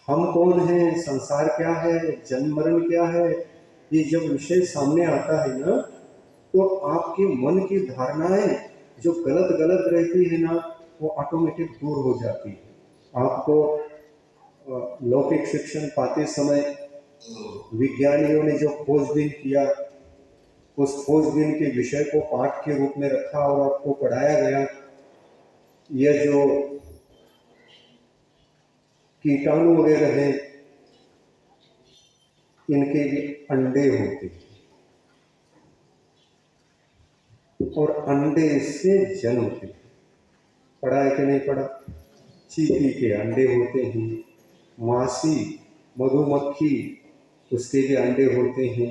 हम कौन हैं, संसार क्या है, जन्म मरण क्या है, ये जब विषय सामने आता है ना, तो आपके मन की धारणाएं जो गलत गलत रहती है ना, वो ऑटोमेटिक दूर हो जाती है। आपको लौकिक शिक्षण पाते समय विज्ञानियों ने जो खोजबीन किया, उस खोजबीन के विषय को पाठ के रूप में रखा और आपको पढ़ाया गया। यह जो कीटाणु वगैरह हैं, इनके भी अंडे होते हैं और अंडे से जन्मते हैं। पढ़ा है कि नहीं पढ़ा? चींटी के अंडे होते हैं, मासी मधुमक्खी उसके भी अंडे होते हैं,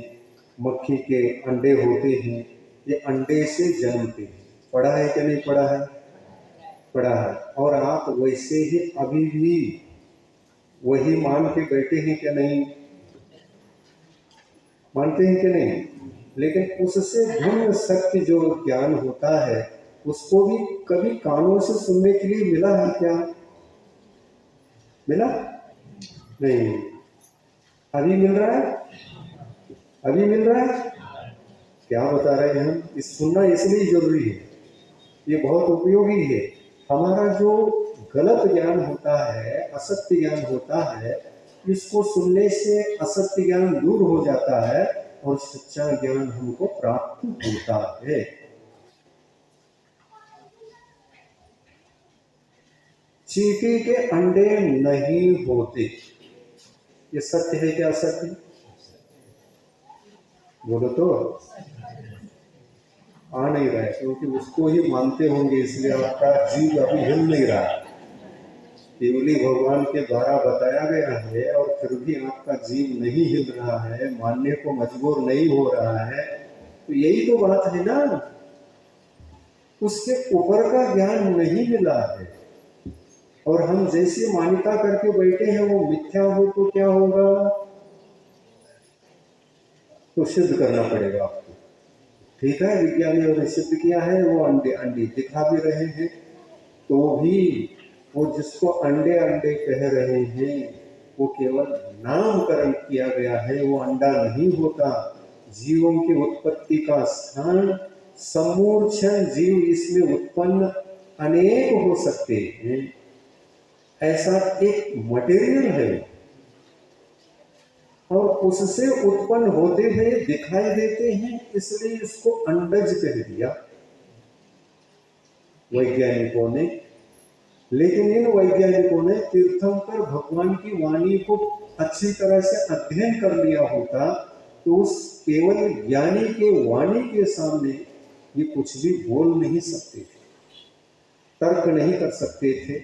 मक्खी के अंडे होते हैं। ये अंडे से जन्मते हैं। पढ़ा है कि नहीं पढ़ा है? पढ़ा है। और आप वैसे ही अभी भी वही मान के बैठे हैं कि नहीं? मानते हैं कि नहीं? लेकिन उससे भिन्न सत्य जो ज्ञान होता है, उसको भी कभी कानों से सुनने के लिए मिला है क्या? मिला नहीं। अभी मिल रहा है? अभी मिल रहा है? क्या बता रहे हैं हम? इस सुनना इसलिए जरूरी है, ये बहुत उपयोगी है। हमारा जो गलत ज्ञान होता है, असत्य ज्ञान होता है, इसको सुनने से असत्य ज्ञान दूर हो जाता है और सच्चा ज्ञान हमको प्राप्त होता है। चींटी के अंडे नहीं होते, ये सत्य है क्या असत्य? बोलो तो। आ नहीं रहा है, क्योंकि उसको ही मानते होंगे, इसलिए आपका जीव अभी हिल नहीं रहा है। केवली भगवान के द्वारा बताया गया है और फिर भी आपका जीव नहीं हिल रहा है, मानने को मजबूर नहीं हो रहा है। तो यही तो बात है ना, उसके ऊपर का ज्ञान नहीं मिला है और हम जैसे मान्यता करके बैठे हैं वो मिथ्या हो तो क्या होगा? तो सिद्ध करना पड़ेगा आपको। ठीक है, विज्ञानियों ने सिद्ध किया है, वो अंडे अंडे दिखा भी रहे हैं, तो भी वो जिसको अंडे अंडे कह रहे हैं, वो केवल नामकरण किया गया है, वो अंडा नहीं होता। जीवों की उत्पत्ति का स्थान समूर्छन जीव इसमें उत्पन्न अनेक हो सकते हैं, ऐसा एक मटेरियल है और उससे उत्पन्न होते हुए दिखाई देते हैं, इसलिए इसको अंडज कह दिया वैज्ञानिकों ने। लेकिन इन वैज्ञानिकों ने तीर्थंकर भगवान की वाणी को अच्छी तरह से अध्ययन कर लिया होता तो उस केवल ज्ञानी के वाणी के सामने ये कुछ भी बोल नहीं सकते थे, तर्क नहीं कर सकते थे,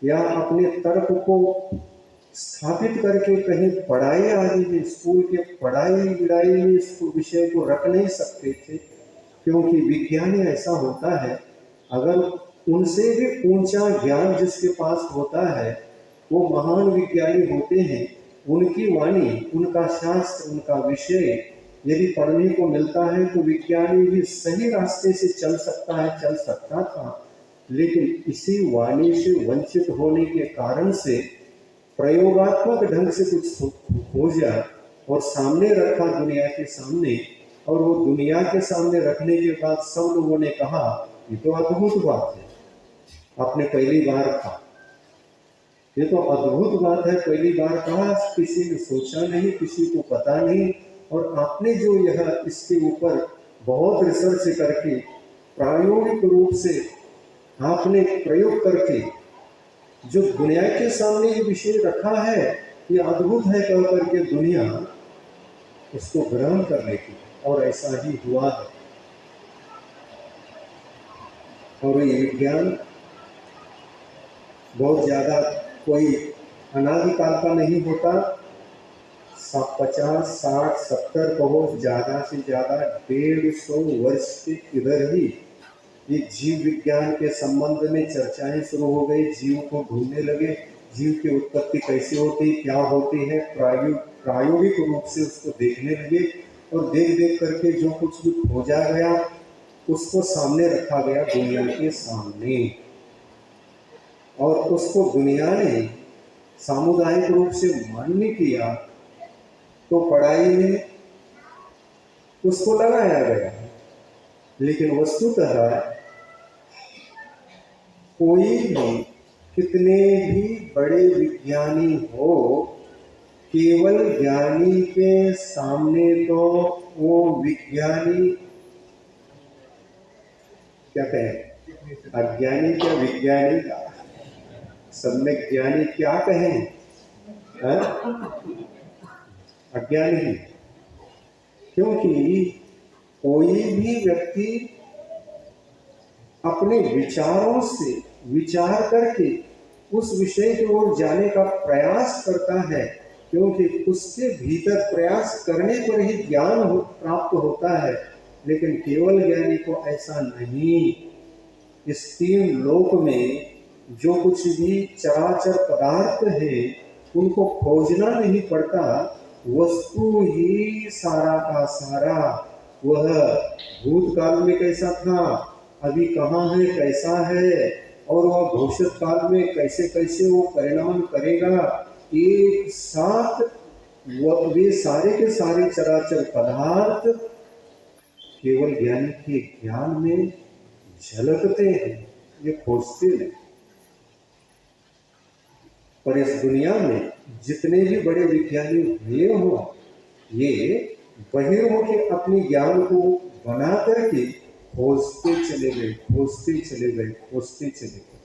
या अपने तर्क को स्थापित करके कहीं पढ़ाई आदि में, स्कूल के पढ़ाई विढ़ाई में इस विषय को रख नहीं सकते थे। क्योंकि विज्ञानी ऐसा होता है, अगर उनसे भी ऊंचा ज्ञान जिसके पास होता है, वो महान विज्ञानी होते हैं, उनकी वाणी, उनका शास्त्र, उनका विषय यदि पढ़ने को मिलता है तो विज्ञानी भी सही रास्ते से चल सकता है, चल सकता था। लेकिन इसी वाणी से वंचित होने के कारण से प्रयोगात्मक ढंग से कुछ खोजा और सामने रखा दुनिया के सामने, और वो दुनिया के सामने रखने के बाद सब लोगों ने कहा ये तो अद्भुत बात है, आपने पहली बार कहा, ये तो अद्भुत बात है, पहली बार कहा, किसी ने सोचा नहीं, किसी को पता नहीं, और आपने जो यह इसके ऊपर बहुत रिसर्च करके प्रायोगिक रूप से आपने प्रयोग करके जो दुनिया के सामने ये विषय रखा है, ये अद्भुत है कह करके दुनिया उसको ग्रहण कर लेती, और ऐसा ही हुआ है। और ये विज्ञान बहुत ज्यादा कोई अनादिकाल का नहीं होता, 50, 60, 70 कहो, ज्यादा से ज्यादा 150 वर्ष के इधर ही ये जीव विज्ञान के संबंध में चर्चाएं शुरू हो गई, जीव को ढूंढने लगे, जीव की उत्पत्ति कैसे होती, क्या होती है, प्रायोगिक रूप से उसको देखने लगे, और देख देख करके जो कुछ भी खोजा गया उसको सामने रखा गया दुनिया के सामने, और उसको दुनिया ने सामुदायिक रूप से मान्य किया तो पढ़ाई में उसको लगाया गया। लेकिन वस्तुतः कोई भी कितने भी बड़े विज्ञानी हो, केवल ज्ञानी के सामने तो वो विज्ञानी क्या कहें, अज्ञानी क्या विज्ञानी का सम्यक ज्ञानी क्या कहें, अज्ञानी ही। क्योंकि कोई भी व्यक्ति अपने विचारों से विचार करके उस विषय की ओर जाने का प्रयास करता है, क्योंकि उसके भीतर प्रयास करने पर ही ज्ञान प्राप्त होता है। लेकिन केवल ज्ञानी को ऐसा नहीं। इस तीन लोक में जो कुछ भी चराचर पदार्थ है उनको खोजना नहीं पड़ता, वस्तु ही सारा का सारा। वह भूतकाल में कैसा था, अभी कहाँ है, कैसा है, और वह भविष्य काल में कैसे कैसे वो परिणाम करेगा, एक साथ वे सारे के सारे चराचर पदार्थ केवल ज्ञानी के ज्ञान में झलकते हैं, ये खोजते नहीं। पर इस दुनिया में जितने भी बड़े विज्ञानी हुए हो, ये बहिर्मुखी अपने ज्ञान को बना करके खोजते चले गए, खोजते चले गए, खोजते चले गए।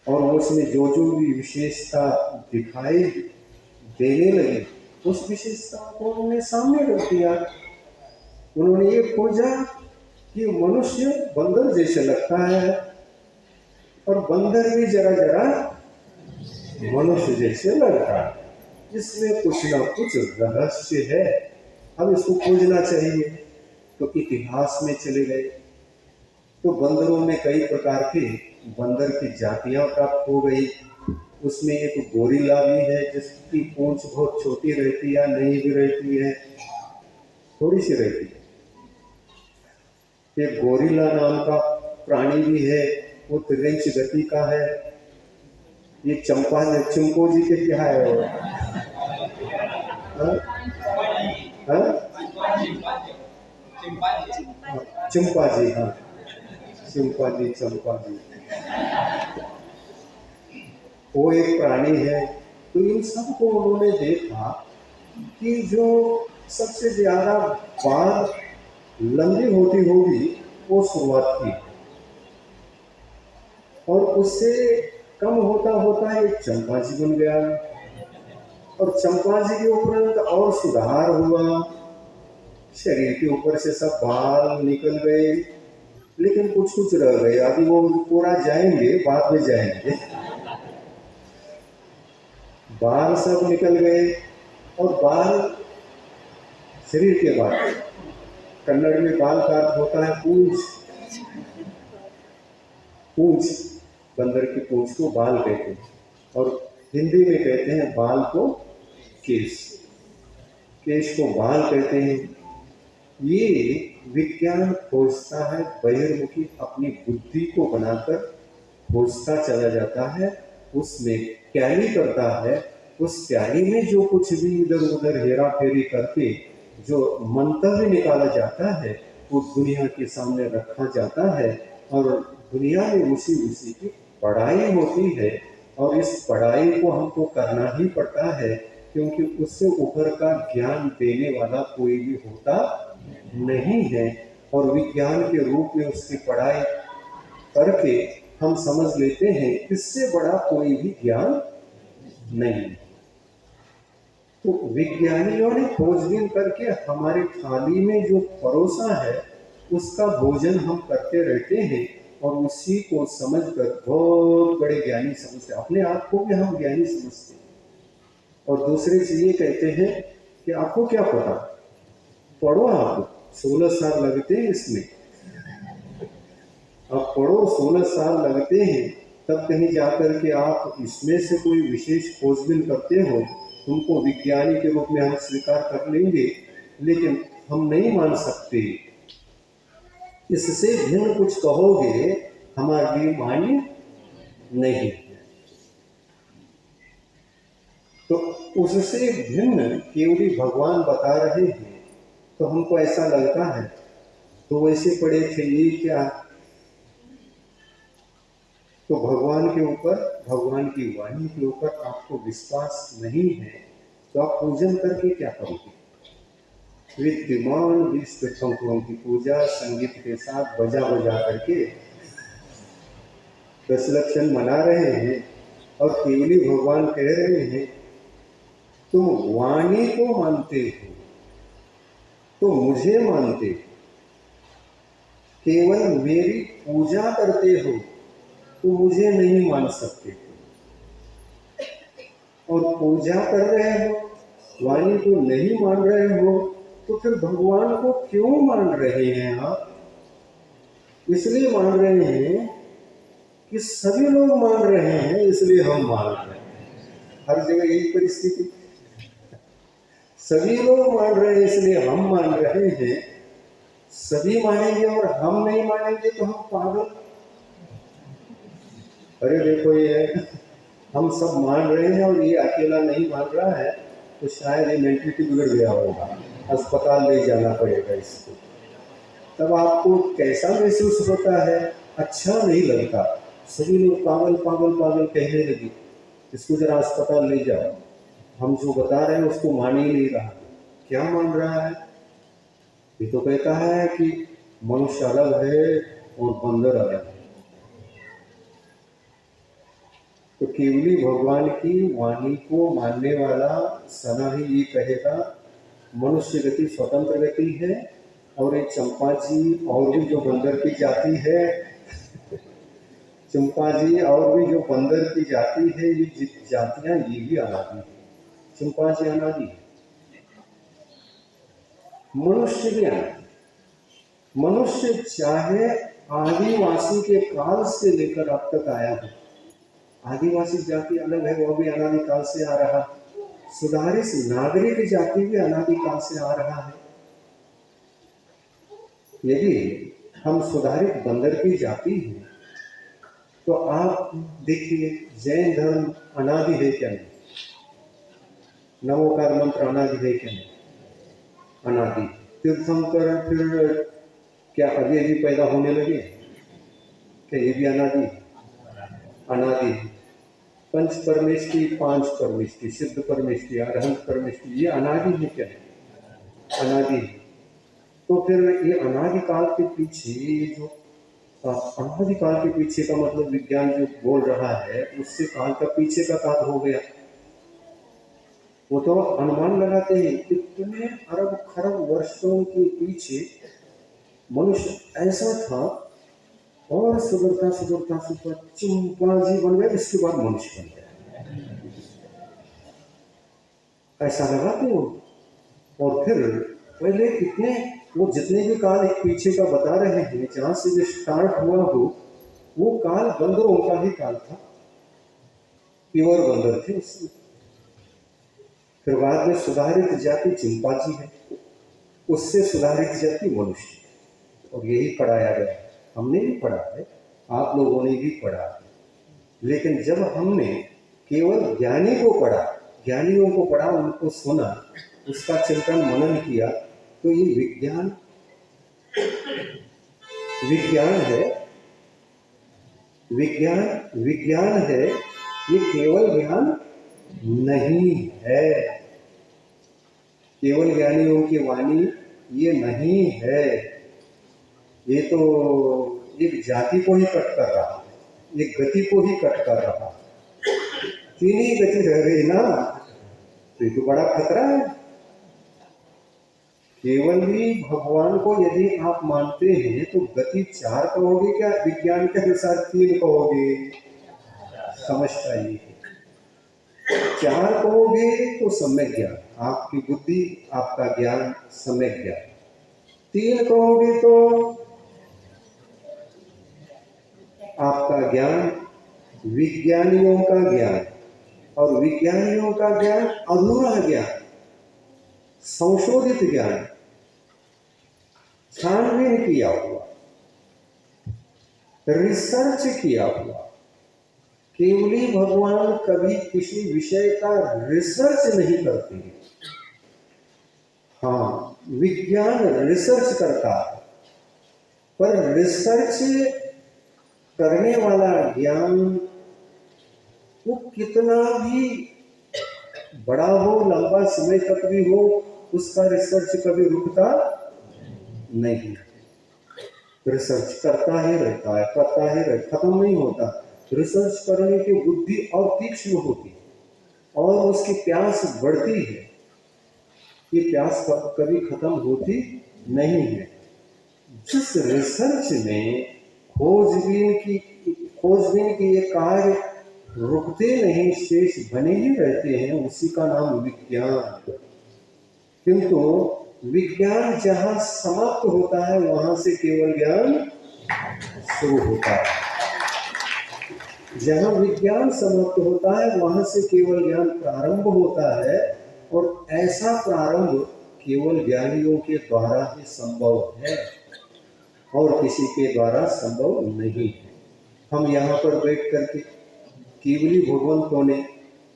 और उसमें जो जो भी विशेषता दिखाई देने लगे, उस विशेषता को उन्होंने सामने रख दिया। उन्होंने ये खोजा कि मनुष्य बंदर जैसे लगता है, और बंदर भी जरा जरा मनुष्य जैसे लगता है, इसमें कुछ ना कुछ रहस्य है, अब इसको खोजना चाहिए। तो इतिहास में चले गए तो बंदरों में कई प्रकार के बंदर की जातियां प्राप्त हो गई। उसमें एक गोरिल्ला भी है जिसकी पूंछ बहुत छोटी रहती है, नहीं भी रहती है, थोड़ी सी रहती है। एक गोरिल्ला नाम का प्राणी भी है, वो त्रिंच गति का है। ये चंपो जी के क्या है वो? चंपा जी, हाँ, चंपा जी वो एक प्राणी है। तो इन सबको उन्होंने देखा कि जो सबसे ज्यादा बाल लंबी होती होगी वो शुरुआत की, और उससे कम होता होता एक चंपा जी बन गया, और चंपा जी के उपरांत और सुधार हुआ, शरीर के ऊपर से सब बाल निकल गए, लेकिन कुछ कुछ रह गए। अभी वो पूरा जाएंगे, बाद में जाएंगे। बाल सब निकल गए, और बाल शरीर के बाद, कन्नड़ में बाल का अर्थ होता है पूंछ। पूंछ, बंदर की पूंछ को बाल कहते हैं, और हिंदी में कहते हैं बाल को केश, केश को बाल कहते हैं। ये विज्ञान खोजता है, बहिर्मुखी अपनी बुद्धि को बनाकर खोजता चला जाता है, उसमें टैली करता है। उस टैली में जो कुछ भी इधर उधर हेरा फेरी करके जो मंतव्य निकाला जाता है वो दुनिया के सामने रखा जाता है, और दुनिया में उसी उसी की पढ़ाई होती है। और इस पढ़ाई को हमको करना ही पड़ता है, क्योंकि उससे ऊपर का ज्ञान देने वाला कोई भी होता नहीं है। और विज्ञान के रूप में उसकी पढ़ाई करके हम समझ लेते हैं इससे बड़ा कोई भी ज्ञान नहीं। तो विज्ञानियों ने खोजबीन करके हमारे थाली में जो परोसा है उसका भोजन हम करते रहते हैं, और उसी को समझकर बहुत बड़े ज्ञानी समझते हैं। अपने आप को भी हम ज्ञानी समझते हैं, और दूसरे से ये कहते हैं कि आपको क्या पता, पढ़ो, आप 16 साल लगते हैं इसमें, आप पढ़ो, 16 साल लगते हैं, तब कहीं जाकर के आप इसमें से कोई विशेष खोजबीन करते हो, तुमको विज्ञानी के रूप में हम स्वीकार कर लेंगे, लेकिन हम नहीं मान सकते, इससे भिन्न कुछ कहोगे हमारे लिए मान्य नहीं। तो उससे भिन्न केवली भगवान बता रहे हैं, तो हमको ऐसा लगता है तो वैसे पड़े थे ये क्या। तो भगवान के ऊपर, भगवान की वाणी के ऊपर आपको विश्वास नहीं है तो आप पूजन करके क्या करोगे। विद्यमान विश्व तीर्थंकरों की पूजा संगीत के साथ बजा बजा करके दशलक्षण मना रहे हैं और केवली भगवान कह रहे हैं तुम वाणी को मानते हो तो मुझे मानते हो, केवल मेरी पूजा करते हो तो मुझे नहीं मान सकते, और पूजा कर रहे हो वाणी को नहीं मान रहे हो तो फिर भगवान को क्यों मान रहे हैं आप। इसलिए मान रहे हैं कि सभी लोग मान रहे हैं इसलिए हम मान रहे हैं। हर जगह यही परिस्थिति, सभी लोग मान रहे हैं इसलिए हम मान रहे हैं। सभी मानेंगे और हम नहीं मानेंगे तो हम पागल। अरे देखो ये हम सब मान रहे हैं और ये अकेला नहीं मान रहा है तो शायद ये मेंटलिटी बिगड़ गया होगा, अस्पताल ले जाना पड़ेगा इसको। तब आपको कैसा महसूस होता है, अच्छा नहीं लगता। सभी लोग पागल पागल पागल कहने लगे, इसको जरा अस्पताल ले जाओ। हम जो बता रहे हैं उसको मान ही नहीं रहा। क्या मान रहा है, ये तो कहता है कि मनुष्य अलग है और बंदर अलग है। तो केवली भगवान की वाणी को मानने वाला सदा ही ये कहेगा मनुष्य गति स्वतंत्र गति है, और एक चंपा जी और भी जो बंदर की जाति है चंपा जी और भी जो बंदर की जाति है, ये जातियां ये भी अनादि है। चंपा जी अनादि है, मनुष्य भी अनादि। मनुष्य चाहे आदिवासी के काल से लेकर अब तक आया है, आदिवासी जाति अलग है, वह भी अनादि काल से आ रहा है। सुधारित नागरिक जाति भी अनादि काल से आ रहा है। यदि हम सुधारित बंदर की जाति हैं तो आप देखिए जैन धर्म अनादि है क्या नहीं, नवोकार मंत्र अनादि है क्या नहीं, अनादि। तीर्थंकर फिर क्या अभी अभी पैदा होने लगे, क्या ये भी अनादि, अनादि। पंच परमेष्टि, पांच परमेष्टि, सिद्ध परमेष्टि, अरहंत परमेष्टि, ये अनादि है क्या नहीं, अनादि। तो फिर ये अनादि काल के पीछे जो अनादि काल के पीछे का मतलब विज्ञान जो बोल रहा है उससे काल का पीछे का काल हो गया। वो तो अनुमान लगाते हैं कितने अरब खरब वर्षों के पीछे मनुष्य ऐसा था और सुधरता सुधरता सुधरता चिंपांजी बन गया, इसके बाद मनुष्य बन गया, ऐसा लगाते हो। और फिर पहले कितने वो जितने भी काल एक पीछे का बता रहे हैं जहां से जो स्टार्ट हुआ हो वो काल बंदरों का ही काल था, प्योर बंदर थे उसमें। फिर बाद में सुधारित जाति चिंपांजी है, उससे सुधारित जाति मनुष्य, और यही पढ़ाया गया। हमने भी पढ़ा है, आप लोगों ने भी पढ़ा है, लेकिन जब हमने केवल ज्ञानी को पढ़ा, ज्ञानियों को पढ़ा, उनको सुना, उसका चिंतन मनन किया, तो ये विज्ञान विज्ञान है, विज्ञान है, ये केवल ज्ञान नहीं है। केवल ज्ञानियों की वाणी ये नहीं है, ये तो एक जाति को ही कट कर रहा है, एक गति को ही कट कर रहा है। तीन ही गति रह गई ना, तो ये तो बड़ा खतरा है। केवल ही भगवान को यदि आप मानते हैं तो गति चार कहोगे क्या, विज्ञान के अनुसार तीन कहोगे, समझता ही है। चार कहोगे तो सम्यक ज्ञान, आपकी बुद्धि आपका ज्ञान सम्यक ज्ञान। तीन कहोगे तो आपका ज्ञान विज्ञानियों का ज्ञान, और विज्ञानियों का ज्ञान अधूरा ज्ञान, संशोधित ज्ञान, छानबीन किया हुआ, रिसर्च किया हुआ, केवली भगवान कभी किसी विषय का रिसर्च नहीं करते। हाँ, विज्ञान रिसर्च करता है, पर रिसर्च करने वाला ज्ञान वो कितना भी बड़ा हो, लंबा समय तक भी हो, उसका रिसर्च कभी रुकता नहीं। रिसर्च करता ही रहता है, करता ही रहता, खत्म नहीं होता। रिसर्च करने की बुद्धि और तीक्ष्ण होती है और उसकी प्यास बढ़ती है। ये प्यास कभी खत्म होती नहीं है। जिस रिसर्च में खोजबीन की ये कार्य रुकते नहीं, शेष बने ही रहते हैं, उसी का नाम विज्ञान। किंतु विज्ञान जहां समाप्त होता है वहां से केवल ज्ञान शुरू होता है। जहां विज्ञान समाप्त होता है वहां से केवल ज्ञान प्रारंभ होता है, और ऐसा प्रारंभ केवल ज्ञानियों के द्वारा ही संभव है और किसी के द्वारा संभव नहीं है। हम यहाँ पर बैठ करके केवली भगवंतों ने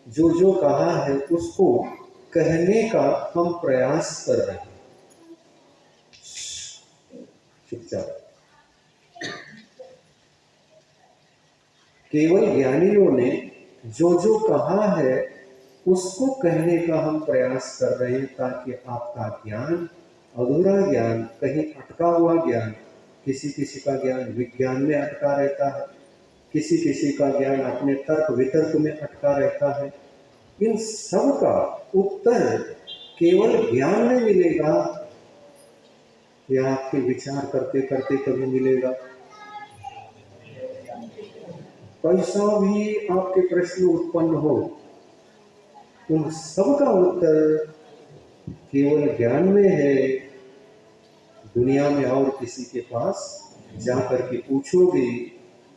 जो जो कहा है उसको कहने का हम प्रयास कर रहे हैं। चुपचाप। केवल ज्ञानियों ने जो जो कहा है उसको कहने का हम प्रयास कर रहे हैं, ताकि आपका ज्ञान, अधूरा ज्ञान, कहीं अटका हुआ ज्ञान, किसी किसी का ज्ञान विज्ञान में अटका रहता है, किसी किसी का ज्ञान अपने तर्क वितर्क में अटका रहता है, इन सब का उत्तर केवल ज्ञान में मिलेगा या आपके विचार करते करते कभी मिलेगा? कैसा भी आपके प्रश्न उत्पन्न हो, उन सब का उत्तर केवल ज्ञान में है। दुनिया में और किसी के पास जाकर के पूछोगे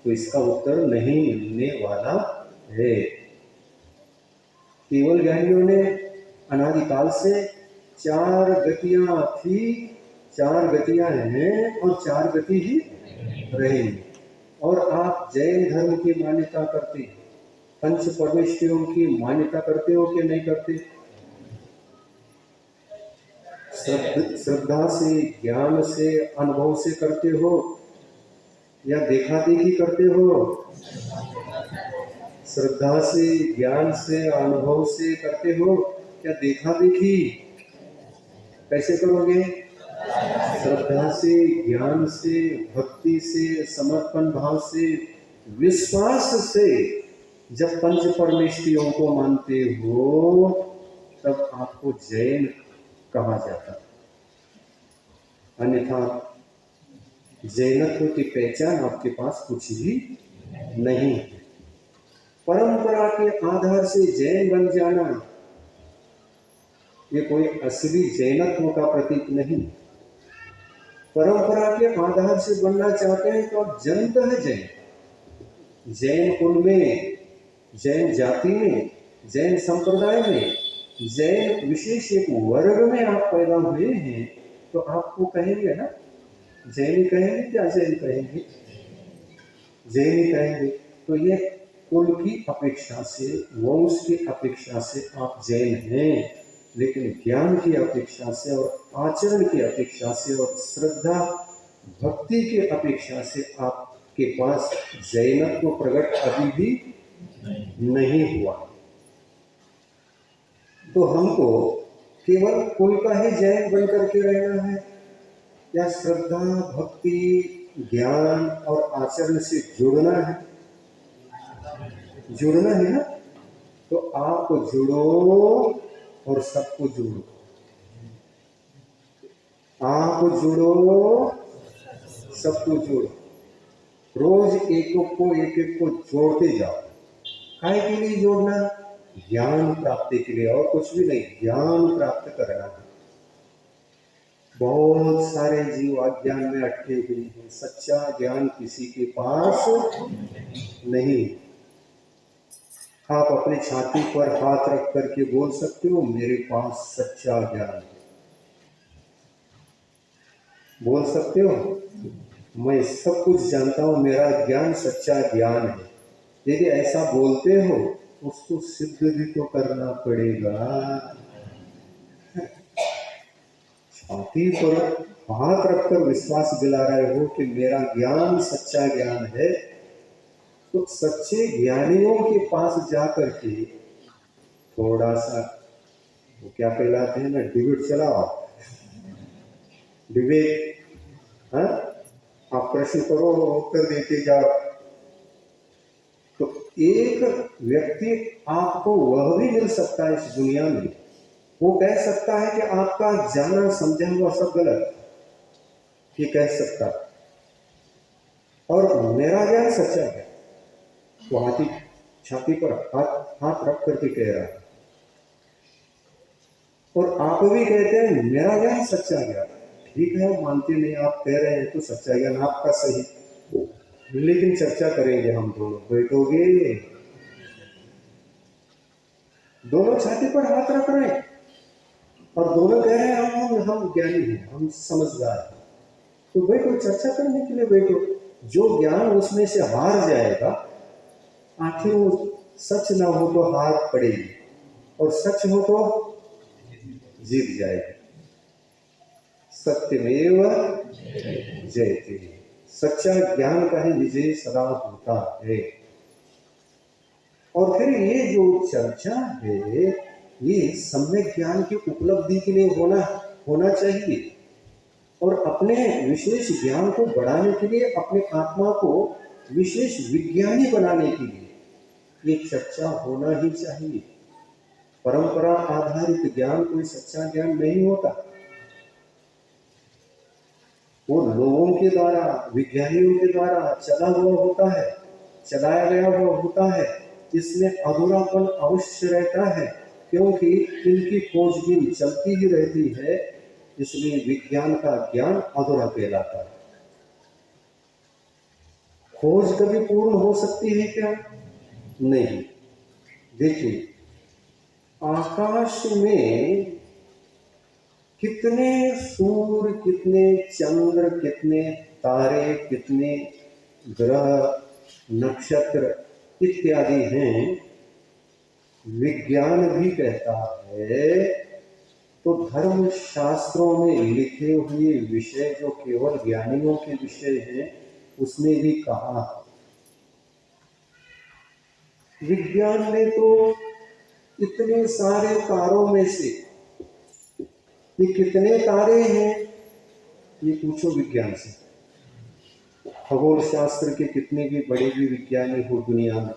तो इसका उत्तर नहीं मिलने वाला है। केवल ज्ञानियों ने अनादिकाल से चार गतियां थी, चार गतियां हैं और चार गति ही रहेंगी। और आप जैन धर्म की मान्यता करते, पंच परमेश्वरों की मान्यता करते हो कि नहीं करते? श्रद्धा से, ज्ञान से, अनुभव से करते हो या देखा देखी करते हो? श्रद्धा से, ज्ञान से, अनुभव से करते हो क्या देखा देखी? कैसे करोगे? श्रद्धा से, ज्ञान से, भक्ति से, समर्पण भाव से, विश्वास से। जब पंच परमेष्ठियों को मानते हो तब आपको जैन कहा जाता है, अन्यथा जैनत्व की पहचान आपके पास कुछ भी नहीं है। परंपरा के आधार से जैन बन जाना ये कोई असली जैनत्व का प्रतीक नहीं। परंपरा के आधार से बनना चाहते हैं तो आप जन्मत है जैन, जैन कुल में, जैन जाति में, जैन संप्रदाय में, जैन विशेष एक वर्ग में आप पैदा हुए हैं, तो आपको कहेंगे ना, जैन कहेंगे क्या? जैन कहेंगे, जैन कहेंगे। तो ये कुल की अपेक्षा से, वंश की अपेक्षा से आप जैन हैं, लेकिन ज्ञान की अपेक्षा से और आचरण की अपेक्षा से और श्रद्धा भक्ति की अपेक्षा से आपके पास जैनत्व प्रकट अभी भी नहीं हुआ। तो हमको केवल कुल का ही जैन बन करके रहना है या श्रद्धा भक्ति ज्ञान और आचरण से जुड़ना है? जुड़ना है ना? तो आप जुड़ो और सबको जोड़ो, आप जुड़ो सबको जोड़ो। रोज एक एक को जोड़ते जाओ। काय के लिए जोड़ना? ज्ञान प्राप्ति के लिए, और कुछ भी नहीं, ज्ञान प्राप्त करना है। बहुत सारे जीव अज्ञान में अटके हुए हैं, सच्चा ज्ञान किसी के पास नहीं। आप अपनी छाती पर हाथ रख करके बोल सकते हो मेरे पास सच्चा ज्ञान है, बोल सकते हो मैं सब कुछ जानता हूं, मेरा ज्ञान सच्चा ज्ञान है। यदि ऐसा बोलते हो उसको सिद्ध भी तो करना पड़ेगा। छाती पर हाथ रखकर विश्वास दिला रहे हो कि मेरा ज्ञान सच्चा ज्ञान है, तो सच्चे ज्ञानियों के पास जाकर के थोड़ा सा वो क्या कहलाते हैं ना, डिबेट चलाओ, डिबेट। हाँ, आप प्रश्न करो, उत्तर देते जाओ, तो एक व्यक्ति आपको वह भी मिल सकता है इस दुनिया में, वो कह सकता है कि आपका जाना समझा हुआ सब गलत, ये कह सकता है, और मेरा ज्ञान सच्चा है। वो हाथी छाती पर हाथ हाथ रख करके कह रहा है, और आप भी कहते हैं मेरा ज्ञान सच्चा ज्ञान। ठीक है, मानते नहीं, आप कह रहे हैं तो सच्चा ज्ञान आपका सही, लेकिन चर्चा करेंगे हम दोनों, बैठोगे? दोनों छाती पर हाथ रख रहे हैं और दोनों कह रहे हैं हम ज्ञानी हैं, हम समझदार हैं, तो बैठो, चर्चा करने के लिए बैठो। जो ज्ञान उसमें से हार जाएगा, आखिर वो सच ना हो तो हार पड़ेगी, और सच हो तो जीत जाएगी। सत्यमेव जयते, सच्चा ज्ञान का ही विजय सदा होता है। और फिर ये जो चर्चा है, ये सम्यक ज्ञान की उपलब्धि के लिए होना चाहिए, और अपने विशेष ज्ञान को बढ़ाने के लिए, अपने आत्मा को विशेष विज्ञानी बनाने के लिए ये चर्चा होना ही चाहिए। परंपरा आधारित ज्ञान कोई सच्चा ज्ञान नहीं होता, वो लोगों के द्वारा, विज्ञानियों के द्वारा चला हुआ होता है, चलाया गया हुआ होता है। इसमें अधूरापन अवश्य रहता है, क्योंकि इनकी खोजबीन चलती ही रहती है, इसलिए विज्ञान का ज्ञान अधूरा कहलाता है। खोज कभी पूर्ण हो सकती है क्या? नहीं। देखिए, आकाश में कितने सूर्य, कितने चंद्र, कितने तारे, कितने ग्रह, नक्षत्र इत्यादि हैं, विज्ञान भी कहता है, तो धर्म शास्त्रों में लिखे हुए विषय जो केवल ज्ञानियों के विषय हैं, उसमें भी कहा। विज्ञान ने तो इतने सारे तारों में से ये कितने तारे हैं, ये पूछो विज्ञान से। खगोल शास्त्र के कितने भी बड़े भी विज्ञानी हो दुनिया में,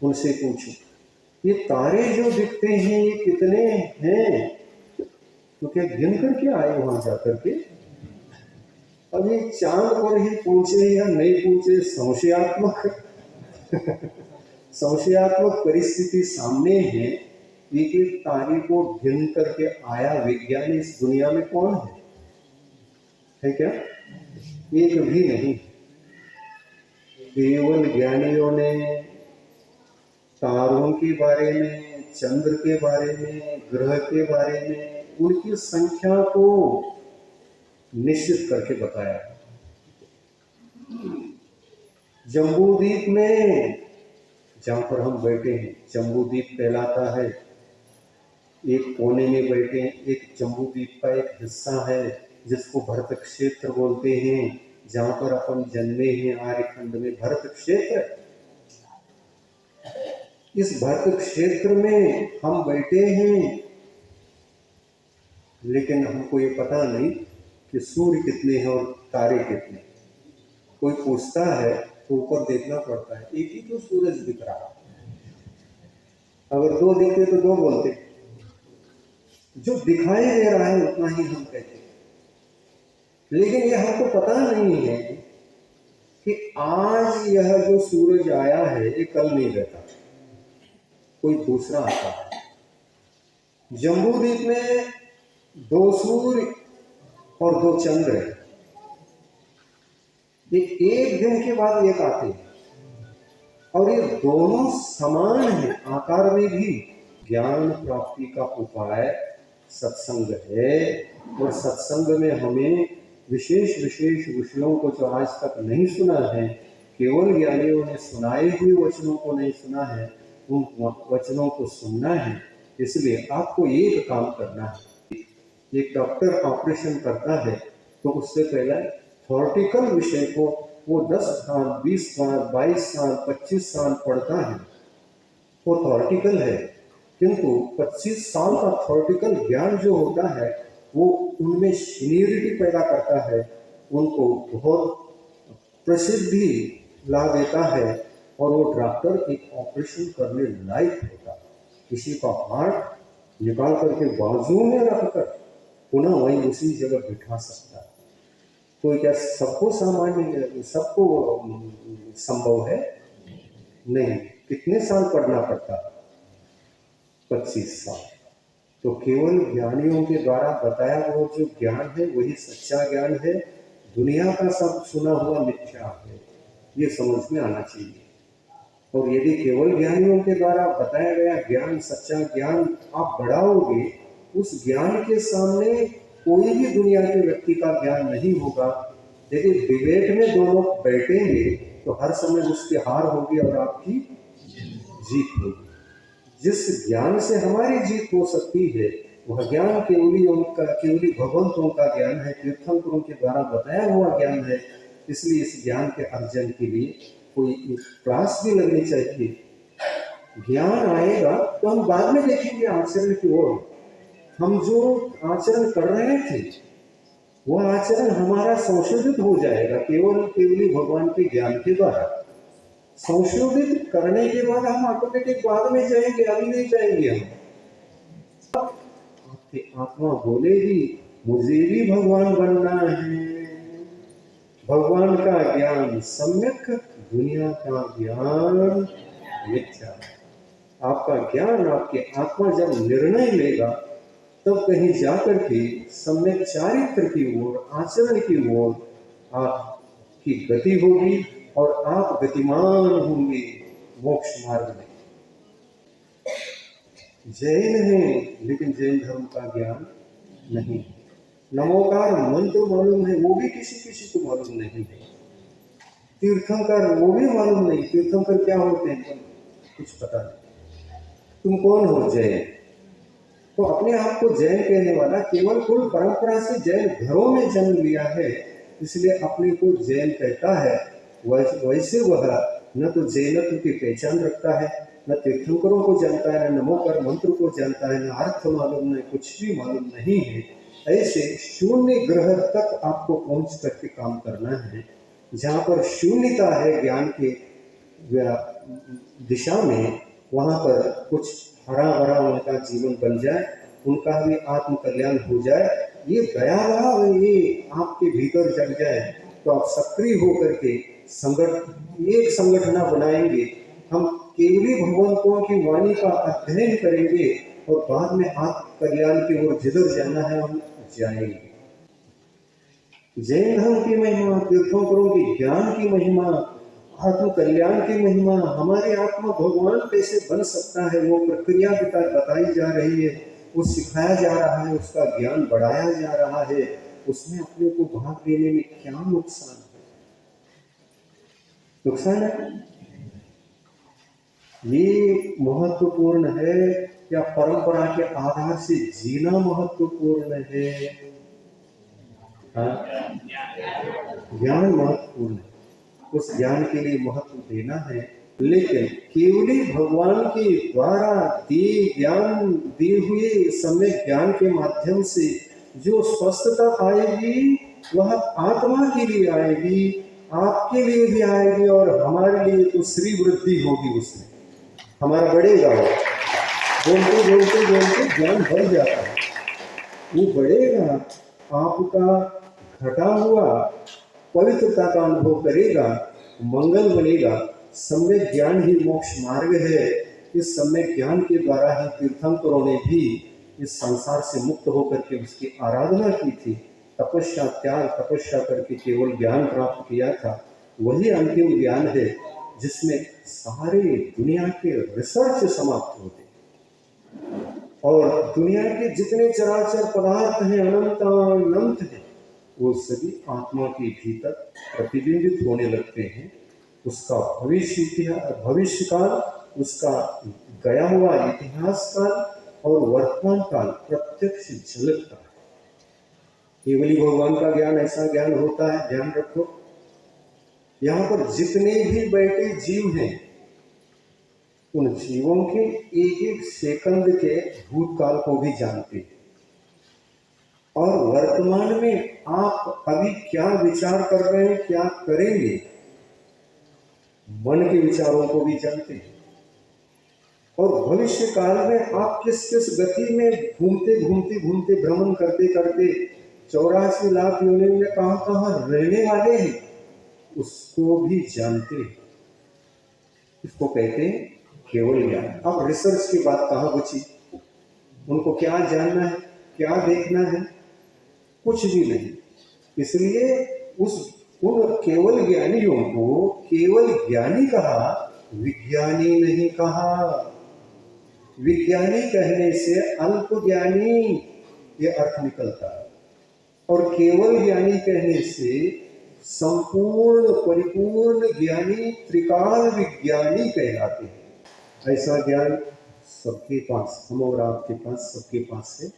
उनसे पूछो ये तारे जो दिखते हैं ये कितने हैं, तो क्या गिन करके आए वहां जाकर के? अब ये चांद पर ही पूछे या नहीं पूछे, संशयात्मक संशयात्मक परिस्थिति सामने है। एक एक तारे को गिन करके आया विज्ञानी इस दुनिया में कौन है क्या? एक भी नहीं। केवल ज्ञानियों ने तारों के बारे में, चंद्र के बारे में, ग्रह के बारे में, उनकी संख्या को निश्चित करके बताया। जम्बूद्वीप में, जहां पर हम बैठे हैं, जम्बूद्वीप कहलाता है, एक कोने में बैठे हैं, एक जम्बूद्वीप का एक हिस्सा है जिसको भरत क्षेत्र बोलते हैं, जहां पर अपन जन्मे हैं, आर्यखंड में भरत क्षेत्र। इस भरत क्षेत्र में हम बैठे हैं, लेकिन हमको ये पता नहीं कि सूर्य कितने हैं और तारे कितने। कोई पूछता है तो ऊपर देखना पड़ता है, एक ही तो सूरज दिख रहा, अगर दो दिखते तो दो बोलते, जो दिखाई दे रहा है उतना ही हम कहते हैं। लेकिन यह हमको पता नहीं है कि आज यह जो सूरज आया है ये कल नहीं रहता, कोई दूसरा आता है। जम्बूद्वीप में दो सूर्य और दो चंद्र है, ये एक दिन के बाद एक आते हैं, और ये दोनों समान हैं आकार में भी। ज्ञान प्राप्ति का उपाय सत्संग है, और सत्संग में हमें विशेष विशेष विषयों को जो आज तक नहीं सुना है, केवल ज्ञानियों ने सुनाए हुए वचनों को नहीं सुना है, उन वचनों को सुनना है। इसलिए आपको एक काम करना है। एक डॉक्टर ऑपरेशन करता है तो उससे पहले थॉर्टिकल विषय को वो 10 साल, 20 साल, 22 साल, 25 साल पढ़ता है, वो थॉर्टिकल है। किंतु 25 साल का थॉर्टिकल ज्ञान जो होता है वो उनमें सीनियरिटी पैदा करता है, उनको बहुत प्रसिद्धि ला देता है और वो डॉक्टर एक ऑपरेशन करने लायक होता है। किसी का हार्ट निकाल करके बाजू में रखकर पुनः वहीं उसी जगह बिठा सकता है। तो क्या सबको सामान्य, सबको संभव है? नहीं। कितने साल पढ़ना पड़ता है? 25 साल। तो केवल ज्ञानियों के द्वारा बताया हुआ जो ज्ञान है वही सच्चा ज्ञान है, दुनिया का सब सुना हुआ मिथ्या है, ये समझ में आना चाहिए। और यदि केवल ज्ञानियों के द्वारा बताया गया ज्ञान, सच्चा ज्ञान आप बढ़ाओगे, उस ज्ञान के सामने कोई भी दुनिया के व्यक्ति का ज्ञान नहीं होगा। यदि डिबेट में दोनों बैठेंगे तो हर समय उसकी हार होगी और आपकी जीत होगी। जिस ज्ञान से हमारी जीत हो सकती है वह ज्ञान केवली भगवंतों का ज्ञान है, तीर्थंकरों के द्वारा बताया हुआ ज्ञान है। इसलिए इस ज्ञान के अर्जन के लिए कोई क्लास भी लगनी चाहिए। ज्ञान आएगा तो हम बाद में देखेंगे आचरण की ओर। हम जो आचरण कर रहे थे वह आचरण हमारा संशोधित हो जाएगा केवली भगवान के ज्ञान के द्वारा। संशोधित करने के बाद हम ऑटोमेटिक बाद में जाएंगे, अभी नहीं जाएंगे। हम आपकी आत्मा बोलेगी मुझे भी भगवान बनना है। भगवान का ज्ञान सम्यक, दुनिया का ज्ञान मिथ्या। आपका ज्ञान, आपकी आत्मा जब निर्णय लेगा तब कहीं जाकर के सम्यक चारित्र की ओर, आचरण की ओर आपकी गति होगी और आप गतिमान होंगे मोक्ष मार्ग में। जैन हैं लेकिन जैन धर्म का ज्ञान नहीं है। नमोकार मंत्र मालूम है, वो भी किसी को मालूम नहीं है। तीर्थंकर वो भी मालूम नहीं, तीर्थंकर क्या होते हैं कुछ पता नहीं। तुम कौन हो? जैन। तो अपने आप को जैन कहने वाला केवल कुल परंपरा से जैन घरों में जन्म लिया है, इसलिए अपने को जैन कहता है। वैसे वह न तो जैनत्व की पहचान रखता है, न तीर्थंकरों को जानता है, न नमोकर मंत्र को जानता है, न अर्थ मालूम, न कुछ भी मालूम नहीं है। ऐसे शून्य ग्रह तक आपको पहुंच करके काम करना है। जहाँ पर शून्यता है ज्ञान के दिशा में, वहाँ पर कुछ हरा भरा उनका जीवन बन जाए, उनका भी आत्म कल्याण हो जाए, ये दया भाव ये आपके भीतर जग जाए तो आप सक्रिय होकर के एक संगठन बनाएंगे। हम केवली भगवंतों की वाणी का अध्ययन करेंगे और बाद में आत्म कल्याण की ओर जिधर जाना है हम जाएंगे। जैन धर्म की महिमा, तीर्थंकरों की ज्ञान की महिमा, आत्म कल्याण की महिमा, हमारी आत्मा भगवान कैसे बन सकता है वो प्रक्रिया बताई जा रही है, वो सिखाया जा रहा है, उसका ज्ञान बढ़ाया जा रहा है। उसमें अपने को भाग लेने में क्या नुकसान है? नुकसान है? ये महत्वपूर्ण है या परंपरा के आधार से जीना महत्वपूर्ण है? ज्ञान महत्वपूर्ण है, उस ज्ञान के लिए महत्व देना है। लेकिन केवली भगवान के द्वारा दिए हुए सम्यक ज्ञान के माध्यम से जो स्वस्थता आएगी वह आत्मा के लिए आएगी, आपके लिए भी आएगी और हमारे लिए तो श्री वृद्धि होगी। उसमें हमारा बढ़ेगा। बोलते बोलते बोलते ज्ञान बढ़ जाता है, वो बढ़ेगा। आपका घटा हुआ पवित्रता का अनुभव करेगा, मंगल बनेगा। सम्यक ज्ञान ही मोक्ष मार्ग है। इस सम्यक ज्ञान के द्वारा ही तीर्थंकरों ने भी इस संसार से मुक्त होकर के उसकी आराधना की थी। तपस्या त्याग, तपस्या करके केवल ज्ञान प्राप्त किया था। वही अंतिम ज्ञान है जिसमें सारे दुनिया के रिसर्च समाप्त होते और दुनिया के जितने चराचर पदार्थ हैं अनंत हैं, वो सभी आत्मा के भीतर प्रतिबिंबित होने लगते हैं। उसका भविष्य काल, उसका गया हुआ इतिहास काल और वर्तमान काल प्रत्यक्ष झलकता है। केवली भगवान का ज्ञान ऐसा ज्ञान होता है, ध्यान रखो। यहाँ पर जितने भी बैठे जीव हैं, उन जीवों के एक एक सेकंड के भूतकाल को भी जानते हैं और वर्तमान में आप अभी क्या विचार कर रहे हैं, क्या करेंगे, मन के विचारों को भी जानते हैं और भविष्य काल में आप किस किस गति में घूमते भ्रमण करते करते 84 लाख योनियों में कहां कहां रहने वाले हैं, उसको भी जानते हैं। इसको कहते हैं केवल ज्ञान। अब रिसर्च की बात कहां बची? उनको क्या जानना है, क्या देखना है? कुछ भी नहीं। इसलिए उन केवल ज्ञानियों को केवल ज्ञानी कहा, विज्ञानी नहीं कहा। विज्ञानी कहने से अल्प ज्ञानी ये अर्थ निकलता है और केवल ज्ञानी कहने से संपूर्ण परिपूर्ण ज्ञानी, त्रिकाल विज्ञानी कहलाते हैं। ऐसा ज्ञान सबके पास, हम और आपके पास, सबके पास है।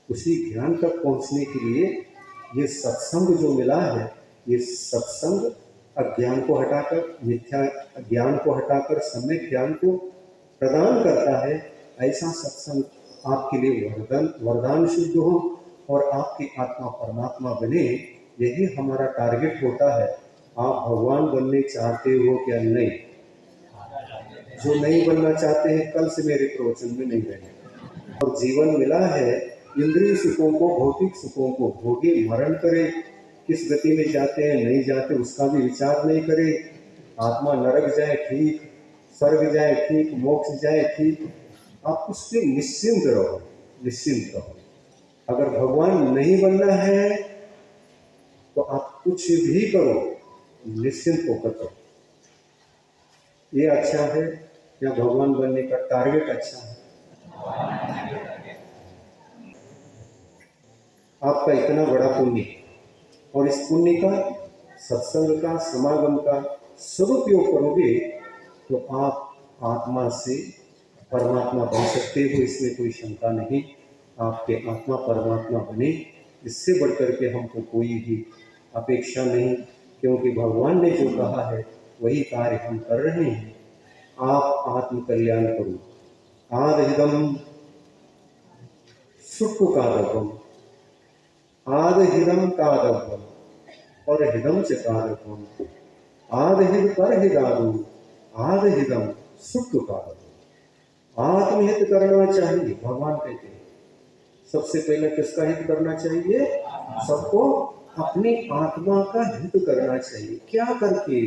उसी ज्ञान तक पहुंचने के लिए ये सत्संग जो मिला है, ये सत्संग अज्ञान को हटाकर, मिथ्या ज्ञान को हटाकर सम्यक ज्ञान को प्रदान करता है। ऐसा सत्संग आपके लिए वरदान सिद्ध हो और आपकी आत्मा परमात्मा बने, यही हमारा टारगेट होता है। आप भगवान बनने चाहते हो क्या? नहीं। जो नहीं बनना चाहते हैं, कल से मेरे प्रवचन में नहीं रहें। और जीवन मिला है, इंद्रिय सुखों को, भौतिक सुखों को भोगे, मरण करे, किस गति में जाते हैं नहीं जाते उसका भी विचार नहीं करे। आत्मा नरक जाए ठीक, स्वर्ग जाए ठीक, मोक्ष जाए ठीक, आप उससे निश्चिंत रहो, निश्चिंत रहो। अगर भगवान नहीं बनना है तो आप कुछ भी करो, निश्चिंत होकर करो। ये अच्छा है या भगवान बनने का टारगेट अच्छा है? आपका इतना बड़ा पुण्य और इस पुण्य का, सत्संग का, समागम का सदुपयोग करोगे तो आप आत्मा से परमात्मा बन सकते हो, इसमें कोई शंका नहीं। आपके आत्मा परमात्मा बने, इससे बढ़कर के हमको कोई भी अपेक्षा नहीं, क्योंकि भगवान ने जो कहा है वही कार्य हम कर रहे हैं। आप आत्म कल्याण करो। आदहिदम सुखुकादकम, आदहिदम कादकम और हिदम से कादकम, आदहिद पर हिदादु, आदहिदम सुखुकादकम। आत्महित करना चाहिए, भगवान कहते हैं। सबसे पहले किसका हित करना चाहिए? सबको अपनी आत्मा का हित करना चाहिए। क्या करके?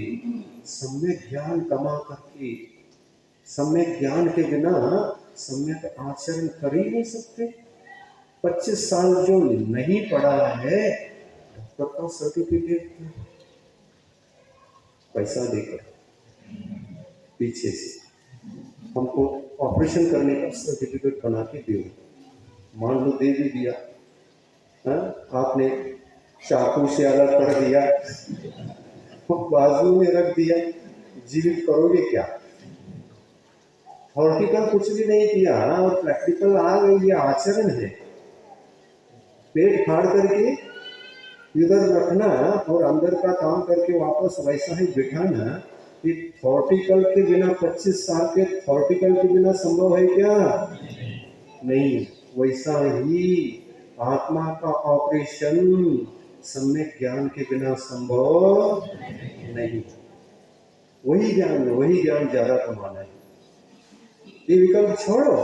सम्यक ज्ञान कमा करके। सम्यक ज्ञान के बिना सम्यक आचरण कर ही नहीं सकते। 25 साल जो नहीं पढ़ा है, डॉक्टर का सर्टिफिकेट पैसा देकर पीछे से हमको ऑपरेशन करने का सर्टिफिकेट बना के दो, मान लो दे भी दिया, आपने चाकू से अलग कर दिया, बाजू में रख दिया, जीवित करोगे क्या? थॉर्टिकल कुछ भी नहीं किया और प्रैक्टिकल आ गई, ये आचरण है। पेट फाड़ करके इधर रखना और अंदर का काम करके वापस वैसा ही बिठाना, ये थॉर्टिकल के बिना, 25 साल के थॉर्टिकल के बिना संभव है क्या? नहीं। वैसा ही आत्मा का ऑपरेशन सम्यक ज्ञान के बिना संभव नहीं। वही ज्ञान ज्यादा कमाना है। ये विकल्प छोड़ो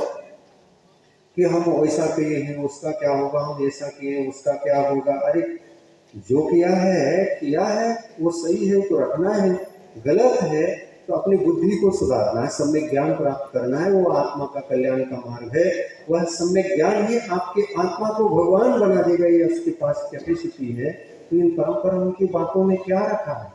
कि हम वैसा किए हैं उसका क्या होगा, हम ऐसा किए हैं उसका क्या होगा। अरे जो किया है वो सही है तो रखना है, गलत है तो अपनी बुद्धि को सुधारना है, सम्यक ज्ञान प्राप्त करना है। वो आत्मा का कल्याण का मार्ग है। वह सम्यक ज्ञान ही आपके आत्मा को भगवान बना देगा, ये उसके पास कैपेसिटी है। तो इन परम की बातों में क्या रखा है?